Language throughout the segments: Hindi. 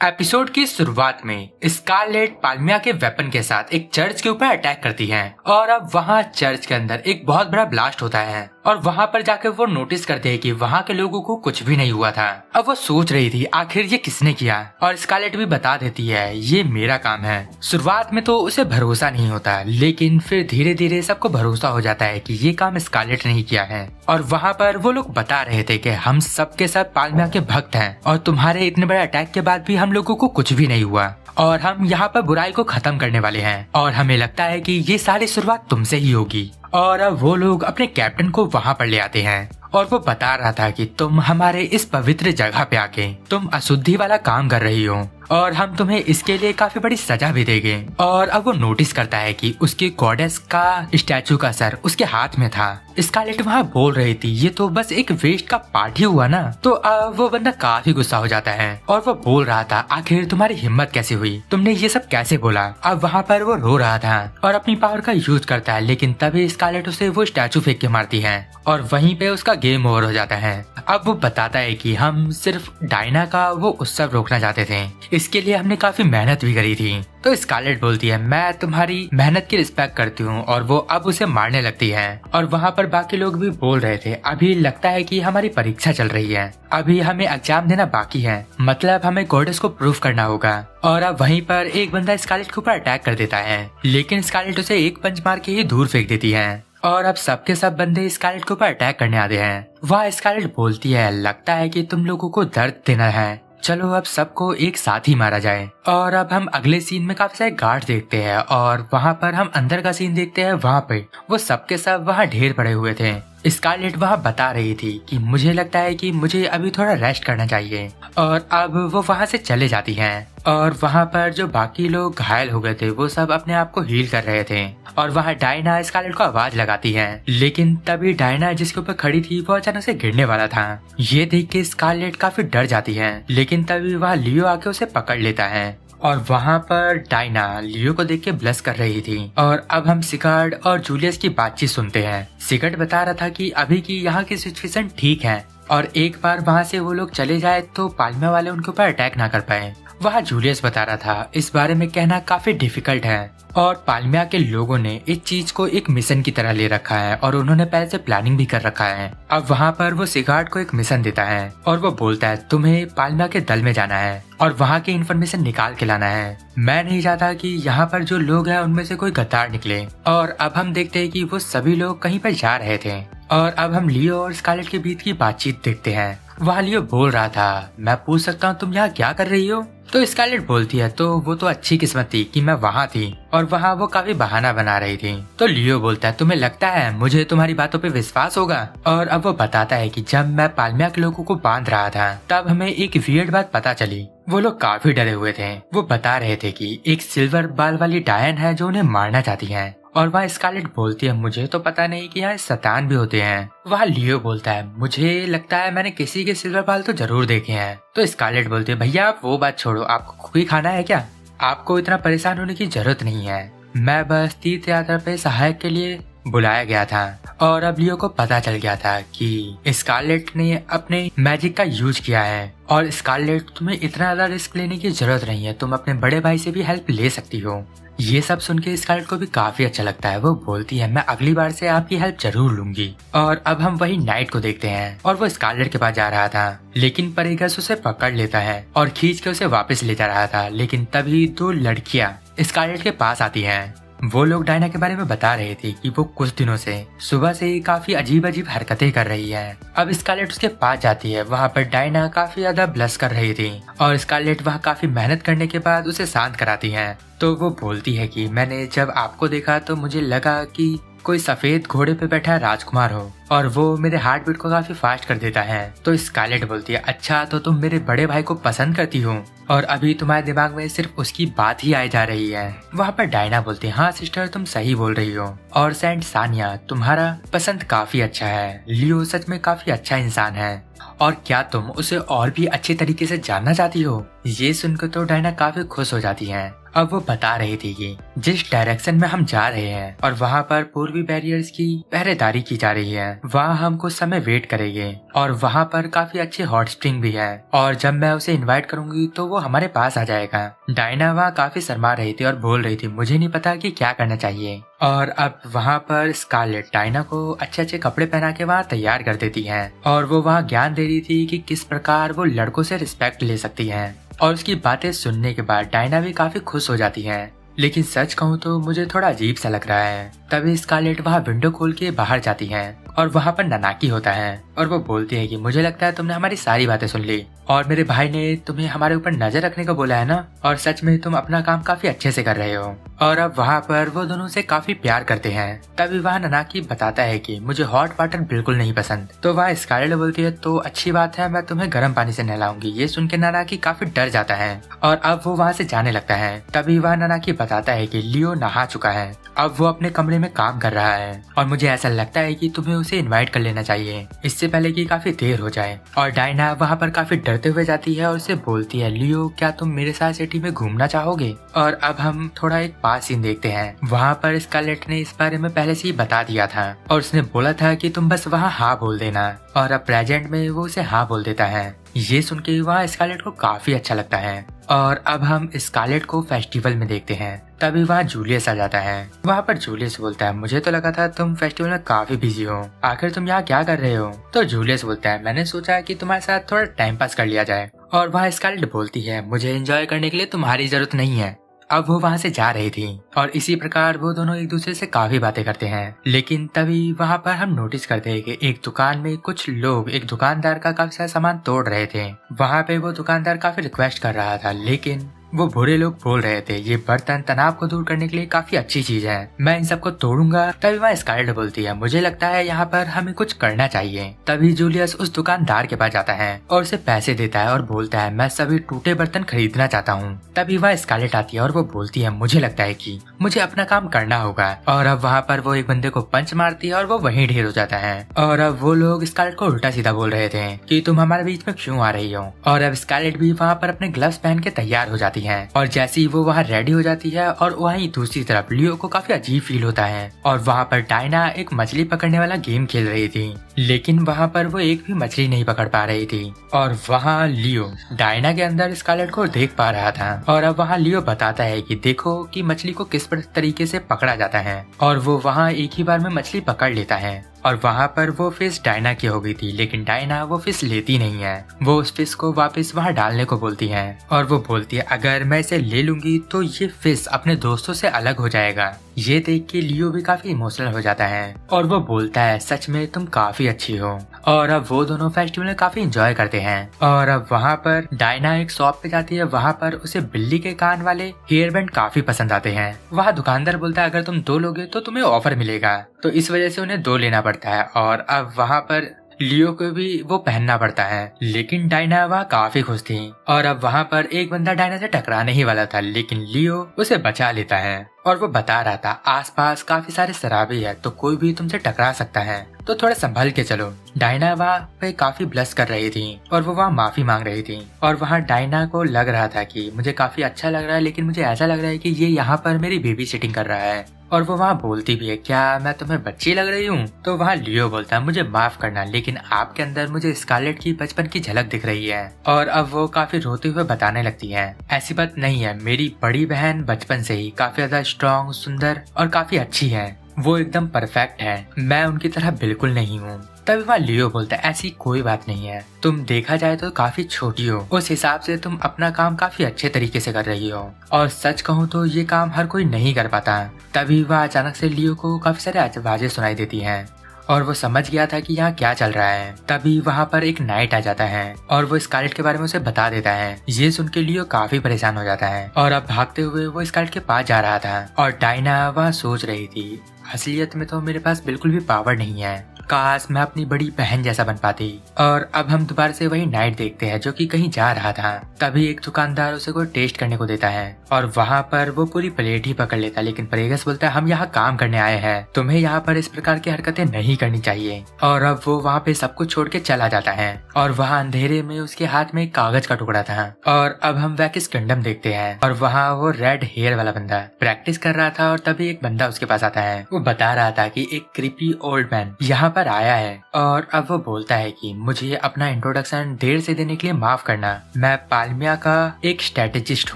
एपिसोड की शुरुआत में स्कारलेट पाल्मिया के वेपन के साथ एक चर्च के ऊपर अटैक करती है और अब वहाँ चर्च के अंदर एक बहुत बड़ा ब्लास्ट होता है और वहाँ पर जाकर वो नोटिस करते हैं कि वहाँ के लोगों को कुछ भी नहीं हुआ था। अब वो सोच रही थी आखिर ये किसने किया, और स्कारलेट भी बता देती है ये मेरा काम है। शुरुआत में तो उसे भरोसा नहीं होता, लेकिन फिर धीरे धीरे सबको भरोसा हो जाता है कि ये काम स्कारलेट ने ही किया है। और वहाँ पर वो लोग बता रहे थे कि हम सब के सब पाल्मिया के भक्त हैं और तुम्हारे इतने बड़े अटैक के बाद भी हम लोगों को कुछ भी नहीं हुआ और हम यहाँ पर बुराई को खत्म करने वाले हैं और हमें लगता है कि ये सारी शुरुआत तुमसे ही होगी। और अब वो लोग अपने कैप्टन को वहाँ पर ले आते हैं और वो बता रहा था कि तुम हमारे इस पवित्र जगह पे आके तुम अशुद्धि वाला काम कर रही हो और हम तुम्हें इसके लिए काफी बड़ी सजा भी देंगे। और अब वो नोटिस करता है कि उसकी गॉडेस का स्टैचू का सर उसके हाथ में था। स्कारलेट वहाँ बोल रही थी ये तो बस एक वेस्ट का पार्ट ही हुआ ना। तो अब वो बंदा काफी गुस्सा हो जाता है और वो बोल रहा था आखिर तुम्हारी हिम्मत कैसे हुई, तुमने ये सब कैसे बोला। अब वहाँ पर वो रो रहा था और अपनी पावर का यूज करता है, लेकिन तभी स्कारलेट उसे वो स्टैचू फेंक के मारती है और वहीं पे उसका गेम ओवर हो जाता है। अब वो बताता है कि हम सिर्फ डायना का वो उत्सव रोकना चाहते थे, इसके लिए हमने काफी मेहनत भी करी थी। तो स्कारलेट बोलती है मैं तुम्हारी मेहनत की रिस्पेक्ट करती हूँ और वो अब उसे मारने लगती है। और वहाँ पर बाकी लोग भी बोल रहे थे अभी लगता है कि हमारी परीक्षा चल रही है, अभी हमें एग्जाम देना बाकी है, मतलब हमें गॉडेस को प्रूफ करना होगा। और अब वहीं पर एक बंदा स्कारलेट के ऊपर अटैक कर देता है, लेकिन स्कारलेट उसे एक पंच मार के ही दूर फेंक देती है और अब सबके सब बंदे स्कारलेट के ऊपर अटैक करने आते हैं। वह स्कारलेट बोलती है लगता है कि तुम लोगों को दर्द देना है, चलो अब सबको एक साथ ही मारा जाए। और अब हम अगले सीन में काफी सारे गार्ड देखते हैं और वहाँ पर हम अंदर का सीन देखते हैं। वहाँ पे वो सबके सब वहाँ ढेर पड़े हुए थे। स्कारलेट वहाँ बता रही थी कि मुझे लगता है कि मुझे अभी थोड़ा रेस्ट करना चाहिए और अब वो वहाँ से चले जाती हैं। और वहाँ पर जो बाकी लोग घायल हो गए थे वो सब अपने आप को हील कर रहे थे और वहाँ डायना स्कारलेट को आवाज लगाती है, लेकिन तभी डायना जिसके ऊपर खड़ी थी वो अचानक से गिरने वाला था। ये देख के स्कारलेट काफी डर जाती है, लेकिन तभी वहाँ लियो आके उसे पकड़ लेता है और वहाँ पर डायना लियो को देख के ब्लश कर रही थी। और अब हम सिगार्ड और जूलियस की बातचीत सुनते हैं। सिगार्ड बता रहा था कि अभी की यहाँ की सिचुएशन ठीक है और एक बार वहाँ से वो लोग चले जाए तो पाल्मिया वाले उनके ऊपर अटैक ना कर पाए। वहाँ जूलियस बता रहा था इस बारे में कहना काफी डिफिकल्ट है और पाल्मिया के लोगों ने इस चीज को एक मिशन की तरह ले रखा है और उन्होंने पहले से प्लानिंग भी कर रखा है। अब वहाँ पर वो सिगार्ड को एक मिशन देता है और वो बोलता है तुम्हें पाल्मिया के दल में जाना है और वहाँ की इन्फॉर्मेशन निकाल के लाना है। मैं नहीं चाहता कि यहाँ पर जो लोग हैं उनमें से कोई गद्दार निकले। और अब हम देखते हैं कि वो सभी लोग कहीं पर जा रहे थे और अब हम लियो और स्कारलेट के बीच की बातचीत देखते हैं। वहाँ लियो बोल रहा था मैं पूछ सकता हूँ तुम यहाँ क्या कर रही हो। तो स्कारलेट बोलती है तो वो तो अच्छी किस्मत थी कि मैं वहाँ थी और वहाँ वो काफी बहाना बना रही थी। तो लियो बोलता है तुम्हें लगता है मुझे तुम्हारी बातों पे विश्वास होगा। और अब वो बताता है कि जब मैं पाल्मिया के लोगों को बांध रहा था तब हमें एक वियर्ड बात पता चली। वो लोग काफी डरे हुए थे। वो बता रहे थे कि एक सिल्वर बाल वाली डायन है जो उन्हें मारना चाहती है। और वहाँ स्कारलेट बोलती है मुझे तो पता नहीं कि यहाँ शैतान भी होते हैं। वहाँ लियो बोलता है मुझे लगता है मैंने किसी के सिल्वर बाल तो जरूर देखे हैं। तो स्कारलेट बोलती है भैया आप वो बात छोड़ो, आपको कुकी खाना है क्या? आपको इतना परेशान होने की जरूरत नहीं है, मैं बस तीर्थ यात्रा पे सहायक के लिए बुलाया गया था। और अब लियो को पता चल गया था कि स्कारलेट ने अपने मैजिक का यूज किया है और स्कारलेट तुम्हें इतना ज्यादा रिस्क लेने की जरूरत नहीं है, तुम अपने बड़े भाई से भी हेल्प ले सकती हो। ये सब सुन के स्कारलेट को भी काफी अच्छा लगता है। वो बोलती है मैं अगली बार से आपकी हेल्प जरूर लूंगी। और अब हम वही नाइट को देखते हैं और वो स्कारलेट के पास जा रहा था, लेकिन परेगस उसे पकड़ लेता है और खींच के उसे वापस ले जा रहा था। लेकिन तभी दो लड़कियां स्कारलेट के पास आती हैं। वो लोग डायना के बारे में बता रहे थे कि वो कुछ दिनों से सुबह से ही काफी अजीब अजीब हरकतें कर रही है। अब स्कारलेट उसके पास जाती है। वहाँ पर डायना काफी ज्यादा ब्लश कर रही थी और स्कारलेट वहाँ काफी मेहनत करने के बाद उसे शांत कराती है। तो वो बोलती है कि मैंने जब आपको देखा तो मुझे लगा कि कोई सफेद घोड़े पे बैठा राजकुमार हो और वो मेरे हार्ट बीट को काफी फास्ट कर देता है। तो स्कारलेट बोलती है अच्छा तो तुम मेरे बड़े भाई को पसंद करती हो और अभी तुम्हारे दिमाग में सिर्फ उसकी बात ही आई जा रही है। वहाँ पर डायना बोलती है हाँ सिस्टर तुम सही बोल रही हो और सेंट सानिया तुम्हारा पसंद काफी अच्छा है, लियो सच में काफी अच्छा इंसान है। और क्या तुम उसे और भी अच्छे तरीके से जानना चाहती हो? ये सुनकर तो डायना काफी खुश हो जाती है। अब वो बता रही थी कि जिस डायरेक्शन में हम जा रहे हैं और वहाँ पर पूर्वी बैरियर्स की पहरेदारी की जा रही है, वहाँ हम कुछ समय वेट करेंगे और वहाँ पर काफी अच्छे हॉट स्प्रिंग भी है और जब मैं उसे इनवाइट करूंगी तो वो हमारे पास आ जाएगा। डायना वहाँ काफी शर्मा रही थी और बोल रही थी मुझे नहीं पता कि क्या करना चाहिए। और अब वहाँ पर स्कारलेट डायना को अच्छे अच्छे कपड़े पहना के वहाँ तैयार कर देती है और वो वहाँ ज्ञान दे रही थी कि किस प्रकार वो लड़कों से रिस्पेक्ट ले सकती है। और उसकी बातें सुनने के बाद डायना भी काफी खुश हो जाती है। लेकिन सच कहूँ तो मुझे थोड़ा अजीब सा लग रहा है। तभी स्कारलेट वहाँ विंडो खोल के बाहर जाती है और वहाँ पर ननाकी होता है और वो बोलती है कि मुझे लगता है तुमने हमारी सारी बातें सुन ली और मेरे भाई ने तुम्हें हमारे ऊपर नजर रखने को बोला है ना, और सच में तुम अपना काम काफी अच्छे से कर रहे हो। और अब वहाँ पर वो दोनों से काफी प्यार करते हैं। तभी वहाँ ननाकी बताता है कि मुझे हॉट वाटर बिल्कुल नहीं पसंद। तो वहाँ स्कारलेट बोलती है तो अच्छी बात है, मैं तुम्हें गर्म पानी से नहलाऊंगी। ये सुन के ननाकी काफी डर जाता है और अब वो वहाँ से जाने लगता है। तभी वह ननाकी बताता है कि लियो नहा चुका है, अब वो अपने कमरे में काम कर रहा है और मुझे ऐसा लगता है कि तुम्हें उसे इनवाइट कर लेना चाहिए इससे पहले कि काफी देर हो जाए। और डायना वहाँ पर काफी डरते हुए जाती है और उसे बोलती है लियो क्या तुम मेरे साथ सिटी में घूमना चाहोगे? और अब हम थोड़ा एक पास सीन देखते हैं। वहाँ पर स्कारलेट ने इस बारे में पहले से ही बता दिया था और उसने बोला था कि तुम बस वहाँ हाँ बोल देना, और अब प्रेजेंट में वो उसे हाँ बोल देता है। ये सुन के वहाँ स्कारलेट को काफी अच्छा लगता है। और अब हम स्कारलेट को फेस्टिवल में देखते हैं। तभी वहाँ जूलियस आ जाता है। वहाँ पर जूलियस बोलता है मुझे तो लगा था तुम फेस्टिवल में काफी बिजी हो, आखिर तुम यहाँ क्या कर रहे हो? तो जूलियस बोलता है मैंने सोचा कि तुम्हारे साथ थोड़ा टाइम पास कर लिया जाए। और वहाँ स्कारलेट बोलती है मुझे एंजॉय करने के लिए तुम्हारी जरूरत नहीं है। अब वो वहाँ से जा रही थी और इसी प्रकार वो दोनों एक दूसरे से काफी बातें करते हैं। लेकिन तभी वहाँ पर हम नोटिस करते हैं कि एक दुकान में कुछ लोग एक दुकानदार का काफी सारा सामान तोड़ रहे थे। वहाँ पे वो दुकानदार काफी रिक्वेस्ट कर रहा था, लेकिन वो बुरे लोग बोल रहे थे ये बर्तन तनाव को दूर करने के लिए काफी अच्छी चीज है, मैं इन सबको तोड़ूंगा। तभी वहाँ स्कारलेट बोलती है मुझे लगता है यहाँ पर हमें कुछ करना चाहिए। तभी जूलियस उस दुकानदार के पास जाता है और उसे पैसे देता है और बोलता है मैं सभी टूटे बर्तन खरीदना चाहता हूँ। तभी वहाँ स्कारलेट आती है और वो बोलती है मुझे लगता है कि मुझे अपना काम करना होगा। और अब वहाँ पर वो एक बंदे को पंच मारती है और वो वहीं ढेर हो जाता है। और अब वो लोग स्कारलेट को उल्टा सीधा बोल रहे थे कि तुम हमारे बीच में क्यों आ रही हो। और अब स्कारलेट भी वहाँ पर अपने ग्लव्स पहन के तैयार हो जाती है और जैसे ही वो वहाँ रेडी हो जाती है और वहीं दूसरी तरफ लियो को काफी अजीब फील होता है। और वहाँ पर डायना एक मछली पकड़ने वाला गेम खेल रही थी, लेकिन वहाँ पर वो एक भी मछली नहीं पकड़ पा रही थी। और वहाँ लियो डायना के अंदर स्कारलेट को देख पा रहा था और अब वहाँ लियो बताता है कि देखो कि मछली को किस तरीके से पकड़ा जाता है। और वो वहाँ एक ही बार में मछली पकड़ लेता है। और वहाँ पर वो फिश डायना की हो गई थी, लेकिन डायना वो फिश लेती नहीं है। वो उस फिश को वापस वहाँ डालने को बोलती है और वो बोलती है अगर मैं इसे ले लूंगी तो ये फिश अपने दोस्तों से अलग हो जाएगा। ये देख के लियो भी काफी इमोशनल हो जाता है और वो बोलता है सच में तुम काफी अच्छी हो। और अब वो दोनों फेस्टिवल में काफी एंजॉय करते हैं। और अब वहाँ पर डायना एक शॉप पे जाती है, वहाँ पर उसे बिल्ली के कान वाले हेयर बैंड काफी पसंद आते हैं। वहाँ दुकानदार बोलता है अगर तुम 2 लोगे तो तुम्हें ऑफर मिलेगा, तो इस वजह से उन्हें 2 लेना पड़ता है। और अब वहाँ पर लियो को भी वो पहनना पड़ता है, लेकिन डायना वहाँ काफी खुश थी। और अब वहाँ पर एक बंदा डायना से टकराने ही वाला था, लेकिन लियो उसे बचा लेता है और वो बता रहा था आसपास काफी सारे शराबी है तो कोई भी तुमसे टकरा सकता है, तो थोड़ा संभल के चलो। डायना वहाँ पे काफी ब्लश कर रही थी और वो वहाँ माफी मांग रही थी। और वहाँ डायना को लग रहा था कि मुझे काफी अच्छा लग रहा है, लेकिन मुझे ऐसा लग रहा है कि ये यहाँ पर मेरी बेबी सिटिंग कर रहा है। और वो वहाँ बोलती भी है क्या मैं तुम्हें बच्ची लग रही हूँ? तो वहाँ लियो बोलता है मुझे माफ करना, लेकिन आपके अंदर मुझे स्कारलेट की बचपन की झलक दिख रही है। और अब वो काफी रोते हुए बताने लगती है ऐसी बात नहीं है, मेरी बड़ी बहन बचपन से ही काफी ज्यादा स्ट्रॉन्ग, सुंदर और काफी अच्छी है, वो एकदम परफेक्ट है, मैं उनकी तरह बिल्कुल नहीं हूँ। तभी वहाँ लियो बोलता है ऐसी कोई बात नहीं है, तुम देखा जाए तो काफी छोटी हो, उस हिसाब से तुम अपना काम काफी अच्छे तरीके से कर रही हो, और सच कहूँ तो ये काम हर कोई नहीं कर पाता। तभी वह अचानक से लियो को काफी सारे आवाजें सुनाई देती हैं और वो समझ गया था कि यहाँ क्या चल रहा है। तभी वहाँ पर एक नाइट आ जाता है और वो स्कारलेट के बारे में उसे बता देता है। ये सुन के लियो काफी परेशान हो जाता है और अब भागते हुए वो स्कारलेट के पास जा रहा था। और डायना वहाँ सोच रही थी असलियत में तो मेरे पास बिल्कुल भी पावर नहीं है, काश मैं अपनी बड़ी बहन जैसा बन पाती। और अब हम दोबारा से वही नाइट देखते हैं जो कि कहीं जा रहा था। तभी एक दुकानदार उसे कोई टेस्ट करने को देता है और वहाँ पर वो पूरी प्लेट ही पकड़ लेता है, लेकिन प्रेगस बोलता है हम यहाँ काम करने आए हैं, तुम्हें यहाँ पर इस प्रकार की हरकतें नहीं करनी चाहिए। और अब वो वहाँ पे सब कुछ छोड़ के चला जाता है और वहाँ अंधेरे में उसके हाथ में एक कागज का टुकड़ा था। और अब हम वैकिस किंगडम देखते हैं और वहाँ वो रेड हेयर वाला बंदा प्रैक्टिस कर रहा था और तभी एक बंदा उसके पास आता है। वो बता रहा था कि एक क्रीपी ओल्ड मैन यहाँ पर आया है और अब वो बोलता है कि मुझे अपना इंट्रोडक्शन देर से देने के लिए माफ करना, मैं पाल्मिया का एक स्ट्रेटेजिस्ट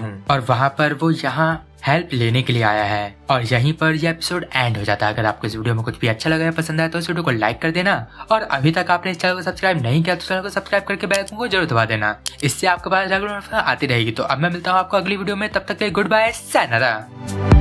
हूँ और वहाँ पर वो यहाँ हेल्प लेने के लिए आया है। और यहीं पर यह एपिसोड एंड हो जाता है। अगर आपको इस वीडियो में कुछ भी अच्छा लगा या पसंद आया तो इस वीडियो को लाइक कर देना और अभी तक आपने इस चैनल को सब्सक्राइब नहीं किया तो चैनल को सब्सक्राइब करके बेल आइकन को जरूर दबा देना, इससे आपके पास रेगुलर आती रहेगी। तो अब मैं मिलता हूँ आपको अगली वीडियो में, तब तक के लिए गुड बाय, सायनारा।